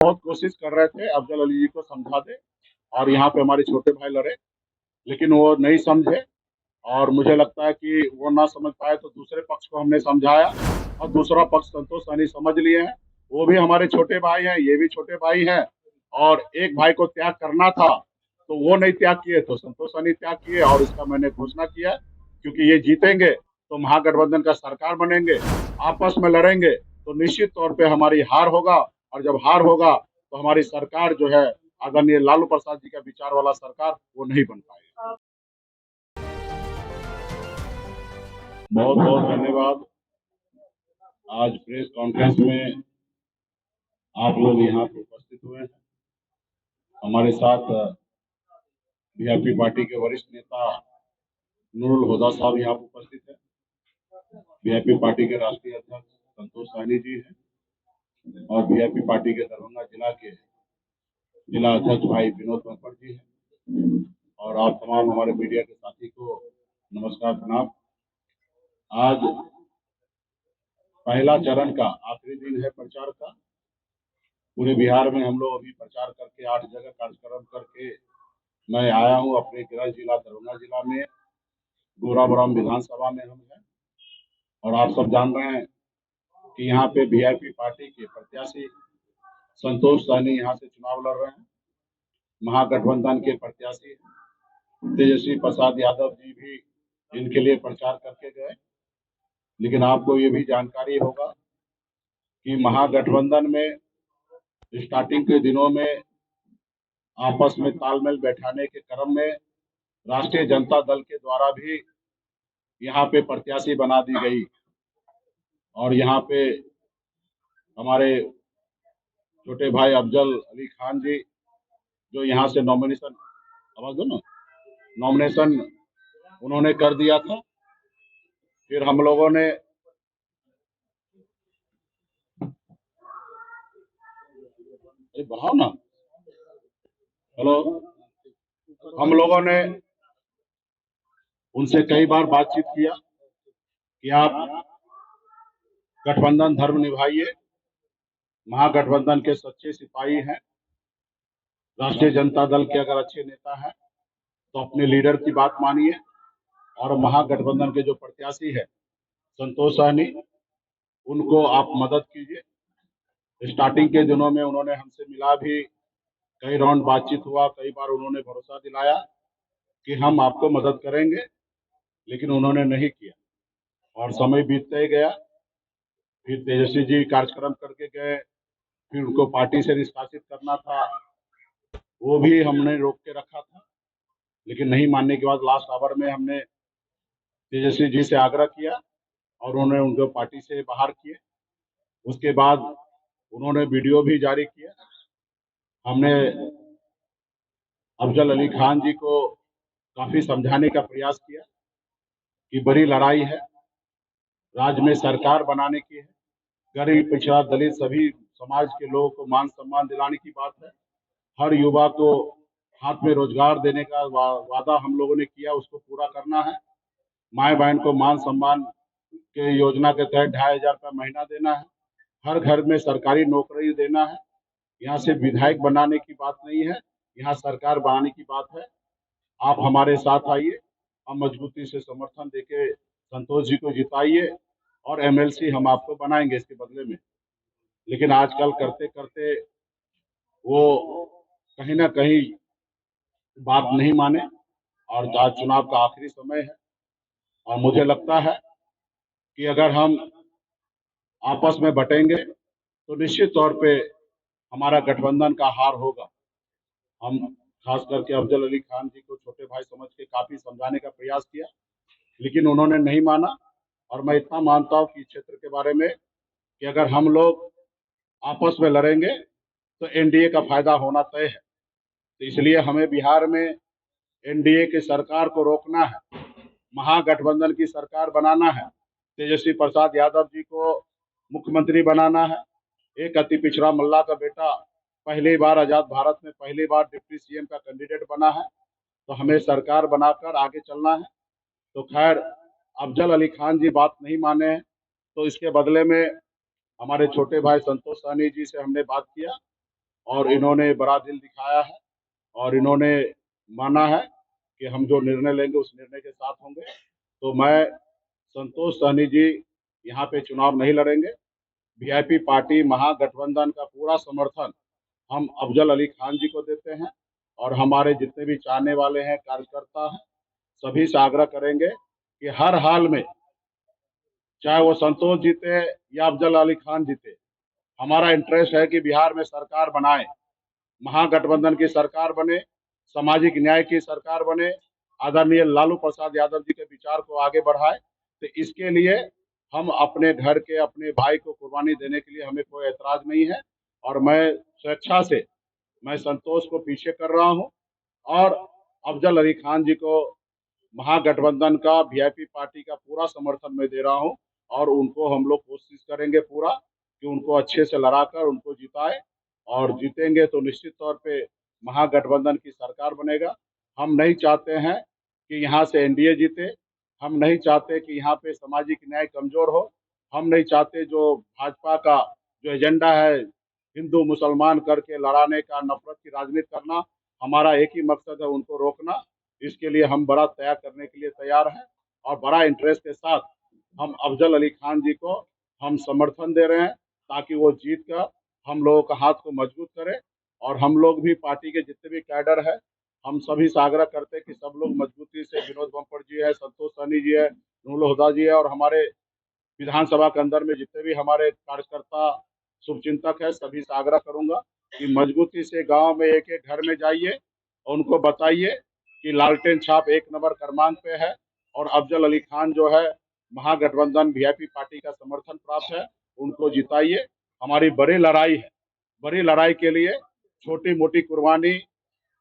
बहुत कोशिश कर रहे थे अफजल अली जी को समझा दे और यहाँ पे हमारे छोटे भाई लड़े, लेकिन वो नहीं समझे। और मुझे लगता है कि वो ना समझ पाए तो दूसरे पक्ष को हमने समझाया और दूसरा पक्ष संतोष सैनी समझ लिए हैं। वो भी हमारे छोटे भाई हैं, ये भी छोटे भाई हैं। और एक भाई को त्याग करना था तो वो नहीं त्याग किए, तो संतोष सैनी त्याग किए। और इसका मैंने घोषणा किया, क्योंकि ये जीतेंगे तो महागठबंधन का सरकार बनेंगे, आपस में लड़ेंगे तो निश्चित तौर पे हमारी हार होगा। और जब हार होगा तो हमारी सरकार जो है आदरणीय लालू प्रसाद जी का विचार वाला सरकार वो नहीं बन पाएगी। बहुत बहुत धन्यवाद। आज प्रेस कॉन्फ्रेंस में आप लोग यहाँ पे उपस्थित हुए हैं। हमारे साथ वीआईपी पार्टी के वरिष्ठ नेता नूरुल हुदा साहब यहाँ पे उपस्थित है। वीआईपी पार्टी के राष्ट्रीय अध्यक्ष संतोष सैनी जी हैं और वीआईपी पार्टी के दरभंगा जिला के जिला अध्यक्ष भाई विनोद बंपर जी हैं। और आप तमाम हमारे मीडिया के साथी को नमस्कार, प्रणाम। आज पहला चरण का आखिरी दिन है प्रचार का। पूरे बिहार में हम लोग अभी प्रचार करके 8 जगह कार्यक्रम करके मैं आया हूँ। अपने गृह जिला दरभंगा जिला में गोराबराम विधानसभा में हम हैं। और आप सब जान रहे हैं कि यहाँ पे वीआईपी पार्टी के प्रत्याशी संतोष सैनी यहाँ से चुनाव लड़ रहे हैं। महागठबंधन के प्रत्याशी तेजस्वी प्रसाद यादव जी भी इनके लिए प्रचार करके गए। लेकिन आपको ये भी जानकारी होगा कि महागठबंधन में स्टार्टिंग के दिनों में आपस में तालमेल बैठाने के क्रम में राष्ट्रीय जनता दल के द्वारा भी यहाँ पे प्रत्याशी बना दी गई। और यहाँ पे हमारे छोटे भाई अफजल अली खान जी जो यहाँ से नॉमिनेशन, आवाज दो ना, नॉमिनेशन उन्होंने कर दिया था। फिर हम लोगों ने बढ़ाओ ना, हेलो, हम लोगों ने उनसे कई बार बातचीत किया कि आप गठबंधन धर्म निभाइए, महागठबंधन के सच्चे सिपाही हैं, राष्ट्रीय जनता दल के अगर अच्छे नेता हैं तो अपने लीडर की बात मानिए। और महागठबंधन के जो प्रत्याशी है संतोष सैनी, उनको आप मदद कीजिए। स्टार्टिंग के दिनों में उन्होंने हमसे मिला भी, कई राउंड बातचीत हुआ, कई बार उन्होंने भरोसा दिलाया कि हम आपको मदद करेंगे, लेकिन उन्होंने नहीं किया। और समय बीतते गया। फिर तेजस्वी जी कार्यक्रम करके गए, फिर उनको पार्टी से निष्कासित करना था, वो भी हमने रोक के रखा था। लेकिन नहीं मानने के बाद लास्ट आवर में हमने तेजस्वी जी से आग्रह किया और उन्होंने उनको पार्टी से बाहर किए। उसके बाद उन्होंने वीडियो भी जारी किया। हमने अफजल अली खान जी को काफी समझाने का प्रयास किया कि बड़ी लड़ाई है, राज्य में सरकार बनाने की है, गरीब पिछड़ा दलित सभी समाज के लोगों को मान सम्मान दिलाने की बात है। हर युवा को हाथ में रोजगार देने का वादा हम लोगों ने किया, उसको पूरा करना है। माए बहन को मान सम्मान के योजना के तहत 2,500 रुपया महीना देना है। हर घर में सरकारी नौकरी देना है। यहाँ से विधायक बनाने की बात नहीं है, यहाँ सरकार बनाने की बात है। आप हमारे साथ आइए, हम मजबूती से समर्थन देके संतोष जी को जिताइए और एमएलसी हम आपको बनाएंगे इसके बदले में। लेकिन आजकल करते करते वो कहीं ना कहीं बात नहीं माने। और आज चुनाव का आखिरी समय है और मुझे लगता है कि अगर हम आपस में बटेंगे तो निश्चित तौर पे हमारा गठबंधन का हार होगा। हम खास करके अफजल अली खान जी को छोटे भाई समझ के काफी समझाने का प्रयास किया, लेकिन उन्होंने नहीं माना। और मैं इतना मानता हूँ कि क्षेत्र के बारे में कि अगर हम लोग आपस में लड़ेंगे तो एनडीए का फायदा होना तय है। तो इसलिए हमें बिहार में एनडीए की सरकार को रोकना है, महागठबंधन की सरकार बनाना है, तेजस्वी प्रसाद यादव जी को मुख्यमंत्री बनाना है। एक अति पिछड़ा मल्ला का बेटा पहली बार आजाद भारत में पहली बार डिप्टी सीएम का कैंडिडेट बना है, तो हमें सरकार बनाकर आगे चलना है। तो खैर, अफजल अली खान जी बात नहीं माने हैं, तो इसके बदले में हमारे छोटे भाई संतोष सैनी जी से हमने बात किया और इन्होंने बड़ा दिल दिखाया है और इन्होंने माना है कि हम जो निर्णय लेंगे उस निर्णय के साथ होंगे। तो मैं संतोष सहनी जी यहाँ पे चुनाव नहीं लड़ेंगे। वीआईपी पार्टी महागठबंधन का पूरा समर्थन हम अफजल अली खान जी को देते हैं और हमारे जितने भी चाहने वाले हैं, कार्यकर्ता हैं, सभी से आग्रह करेंगे कि हर हाल में चाहे वो संतोष जीते या अफजल अली खान जीते, हमारा इंटरेस्ट है कि बिहार में सरकार बनाए, महागठबंधन की सरकार बने, सामाजिक न्याय की सरकार बने, आदरणीय लालू प्रसाद यादव जी के विचार को आगे बढ़ाए। तो इसके लिए हम अपने घर के अपने भाई को कुर्बानी देने के लिए हमें कोई ऐतराज नहीं है और मैं स्वेच्छा से मैं संतोष को पीछे कर रहा हूं और अफजल अली खान जी को महागठबंधन का वीआईपी पार्टी का पूरा समर्थन मैं दे रहा हूं और उनको हम लोग कोशिश करेंगे पूरा कि उनको अच्छे से लड़ाकर उनको जिताए और जीतेंगे तो निश्चित तौर पे महागठबंधन की सरकार बनेगा। हम नहीं चाहते हैं कि यहाँ से एनडीए जीते, हम नहीं चाहते कि यहाँ पे सामाजिक न्याय कमजोर हो, हम नहीं चाहते जो भाजपा का जो एजेंडा है हिंदू मुसलमान करके लड़ाने का, नफरत की राजनीति करना, हमारा एक ही मकसद है उनको रोकना। इसके लिए हम बड़ा त्याग करने के लिए तैयार हैं और बड़ा इंटरेस्ट के साथ हम अफजल अली खान जी को हम समर्थन दे रहे हैं ताकि वो जीत कर हम लोगों का हाथ को मजबूत करे। और हम लोग भी पार्टी के जितने भी कैडर है हम सभी से आग्रह करते हैं कि सब लोग मजबूती से, विनोद बम्पर जी है, संतोष सहनी जी है, नूरुल हुदा जी है और हमारे विधानसभा के अंदर में जितने भी हमारे कार्यकर्ता शुभचिंतक है, सभी से आग्रह करूंगा कि मजबूती से गांव में एक एक घर में जाइए और उनको बताइए कि लालटेन छाप 1 नंबर क्रमांक पे है और अफजल अली खान जो है महागठबंधन वीआईपी पार्टी का समर्थन प्राप्त है, उनको जिताइए। हमारी बड़ी लड़ाई है, बड़ी लड़ाई के लिए छोटी मोटी कुर्बानी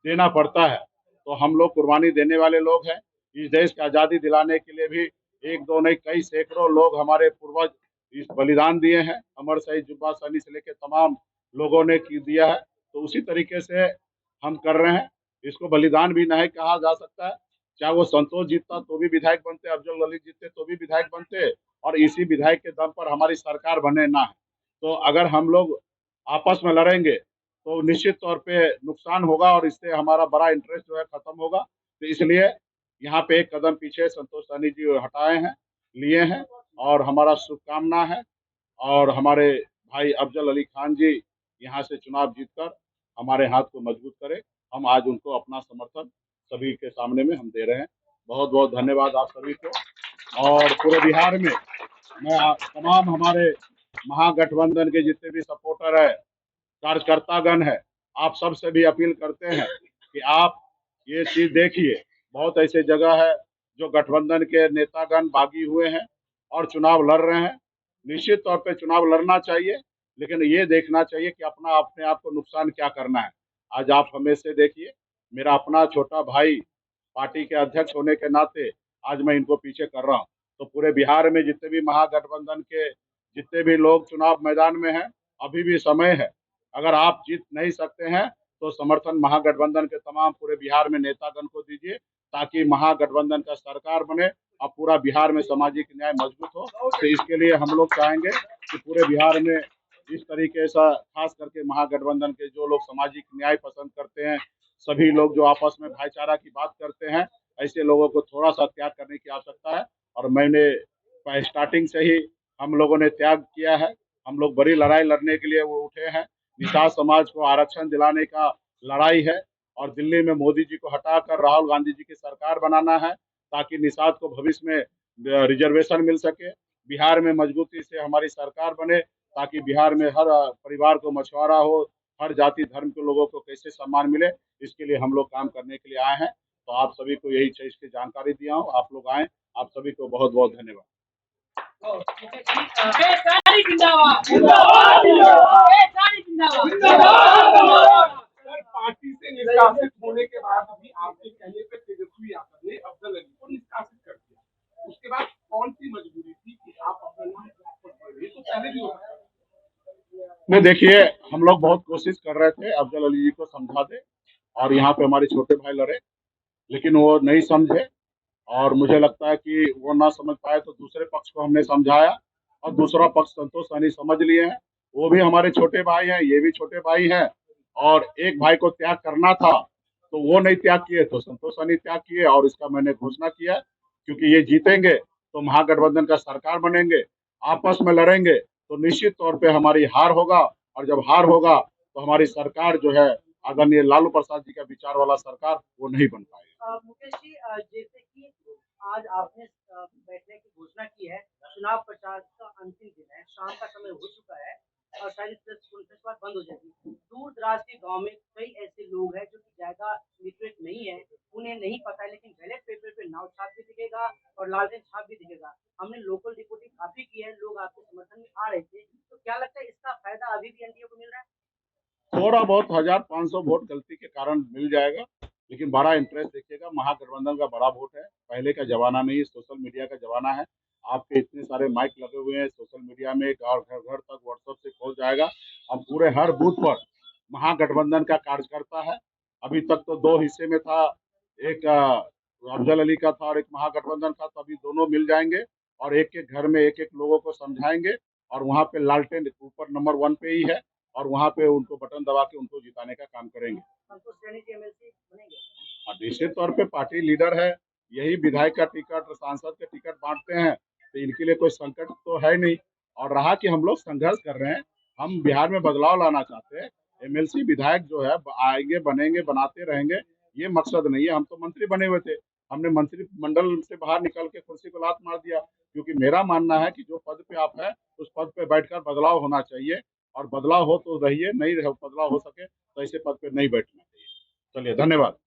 देना पड़ता है, तो हम लोग कुर्बानी देने वाले लोग हैं। इस देश की आज़ादी दिलाने के लिए भी एक दो नहीं कई सैकड़ों लोग हमारे पूर्वज इस बलिदान दिए हैं। अमर शहीद जुब्बा सहनी से लेकर तमाम लोगों ने दिया है, तो उसी तरीके से हम कर रहे हैं। इसको बलिदान भी नहीं कहा जा सकता है। चाहे वो संतोष जीतता तो भी विधायक बनते, अफजल अली जीतते तो भी विधायक बनते और इसी विधायक के दम पर हमारी सरकार बने ना है। तो अगर हम लोग आपस में लड़ेंगे तो निश्चित तौर पे नुकसान होगा और इससे हमारा बड़ा इंटरेस्ट जो है खत्म होगा। तो इसलिए यहाँ पे एक कदम पीछे संतोष सहनी जी हटाए हैं, लिए हैं और हमारा शुभकामना है और हमारे भाई अफजल अली खान जी यहाँ से चुनाव जीतकर हमारे हाथ को मजबूत करें। हम आज उनको अपना समर्थन सभी के सामने में हम दे रहे हैं। बहुत बहुत धन्यवाद आप सभी को। और पूरे बिहार में मैं तमाम हमारे महागठबंधन के जितने भी सपोर्टर है, कार्यकर्तागण है, आप सबसे भी अपील करते हैं कि आप ये चीज देखिए, बहुत ऐसे जगह है जो गठबंधन के नेतागण बागी हुए हैं और चुनाव लड़ रहे हैं। निश्चित तौर पे चुनाव लड़ना चाहिए, लेकिन ये देखना चाहिए कि अपना अपने आप को नुकसान क्या करना है। आज आप हमें से देखिए, मेरा अपना छोटा भाई पार्टी के अध्यक्ष होने के नाते आज मैं इनको पीछे कर रहा हूँ। तो पूरे बिहार में जितने भी महागठबंधन के जितने भी लोग चुनाव मैदान में हैं, अभी भी समय है। अगर आप जीत नहीं सकते हैं तो समर्थन महागठबंधन के तमाम पूरे बिहार में नेतागण को दीजिए ताकि महागठबंधन का सरकार बने और पूरा बिहार में सामाजिक न्याय मजबूत हो। तो इसके लिए हम लोग चाहेंगे कि पूरे बिहार में इस तरीके से खास करके महागठबंधन के जो लोग सामाजिक न्याय पसंद करते हैं, सभी लोग जो आपस में भाईचारा की बात करते हैं, ऐसे लोगों को थोड़ा सा त्याग करने की आवश्यकता है। और मैंने स्टार्टिंग से ही हम लोगों ने त्याग किया है। हम लोग बड़ी लड़ाई लड़ने के लिए वो उठे हैं। निषाद समाज को आरक्षण दिलाने का लड़ाई है और दिल्ली में मोदी जी को हटाकर राहुल गांधी जी की सरकार बनाना है ताकि निषाद को भविष्य में रिजर्वेशन मिल सके। बिहार में मजबूती से हमारी सरकार बने ताकि बिहार में हर परिवार को मछुआरा हो, हर जाति धर्म के लोगों को कैसे सम्मान मिले, इसके लिए हम लोग काम करने के लिए आए हैं। तो आप सभी को यही चीज की जानकारी दिया हूँ, आप लोग आए। आप सभी को बहुत बहुत धन्यवाद। पार्टी से निष्कासित होने के बाद भी आपके कहने पे तेजस्वी यादव ने अफजल अली को निष्कासित कर दिया। उसके बाद कौन सी मजबूरी थी कि आप अफजल अली को तो पहले भी होता नहीं, देखिए हम लोग बहुत कोशिश कर रहे थे अफजल अली जी को समझा दे और यहाँ पे हमारे छोटे भाई लड़े, लेकिन वो नहीं समझे और मुझे लगता है कि वो ना समझ पाए तो दूसरे पक्ष को हमने समझाया और दूसरा पक्ष संतोष सहनी समझ लिए हैं। वो भी हमारे छोटे भाई हैं, ये भी छोटे भाई हैं और एक भाई को त्याग करना था तो वो नहीं त्याग किए, तो संतोष सैनी त्याग किए। और इसका मैंने घोषणा किया, क्योंकि ये जीतेंगे तो महागठबंधन का सरकार बनेंगे, आपस में लड़ेंगे तो निश्चित तौर पे हमारी हार होगा। और जब हार होगा तो हमारी सरकार जो है आदरणीय लालू प्रसाद जी का विचार वाला सरकार वो नहीं बन पाएगी। मुकेश जी, जैसे कि आज आपने बैठने की घोषणा की है, चुनाव प्रचार का अंतिम दिन है, शाम का समय हो चुका है और शायद प्रेस कॉन्फ्रेंस बाद बंद हो जाएगी। दूर दराज के गांव में कई ऐसे लोग हैं जो कि ज्यादा लिटरेट नहीं है, उन्हें नहीं पता है, लेकिन बैलेट पेपर पे नाव छाप भी दिखेगा और लालटेन छाप भी दिखेगा। हमने लोकल रिपोर्टिंग काफी की है, लोग आपके समर्थन में आ रहे थे, तो क्या लगता है इसका फायदा अभी भी एनडीए को मिल रहा है? थोड़ा बहुत 1500 वोट गलती के कारण मिल जाएगा, लेकिन बड़ा इंटरेस्ट देखिएगा, महागठबंधन का बड़ा वोट है, पहले का जमाना नहीं, सोशल मीडिया का जमाना है। आपके इतने सारे माइक लगे हुए हैं सोशल मीडिया में, और घर घर तक व्हाट्सएप से पहुंच जाएगा। अब पूरे हर बूथ पर महागठबंधन का कार्यकर्ता है। अभी तक तो दो हिस्से में था, एक अफजल अली का था और एक महागठबंधन का, तो अभी दोनों मिल जाएंगे और एक एक घर में एक एक लोगों को समझाएंगे। और वहाँ पे लालटेन ऊपर नंबर 1 पे ही है और वहाँ पे उनको बटन दबा के उनको जिताने का काम करेंगे। संतोष सैनी जी एमएलसी बनेंगे? और निश्चित तौर पे पार्टी लीडर है, यही विधायक का टिकट, सांसद का टिकट बांटते हैं, तो इनके लिए कोई संकट तो है नहीं। और रहा कि हम लोग संघर्ष कर रहे हैं, हम बिहार में बदलाव लाना चाहते हैं। एमएलसी विधायक जो है आएंगे, बनेंगे, बनाते रहेंगे, ये मकसद नहीं है। हम तो मंत्री बने हुए थे, हमने मंत्रिमंडल से बाहर निकल के कुर्सी को लात मार दिया, क्योंकि मेरा मानना है कि जो पद पे आप है उस पद पे बैठकर बदलाव होना चाहिए। और बदलाव हो तो रहिए, नहीं बदलाव हो सके तो ऐसे पद पे नहीं बैठना चाहिए। चलिए, धन्यवाद।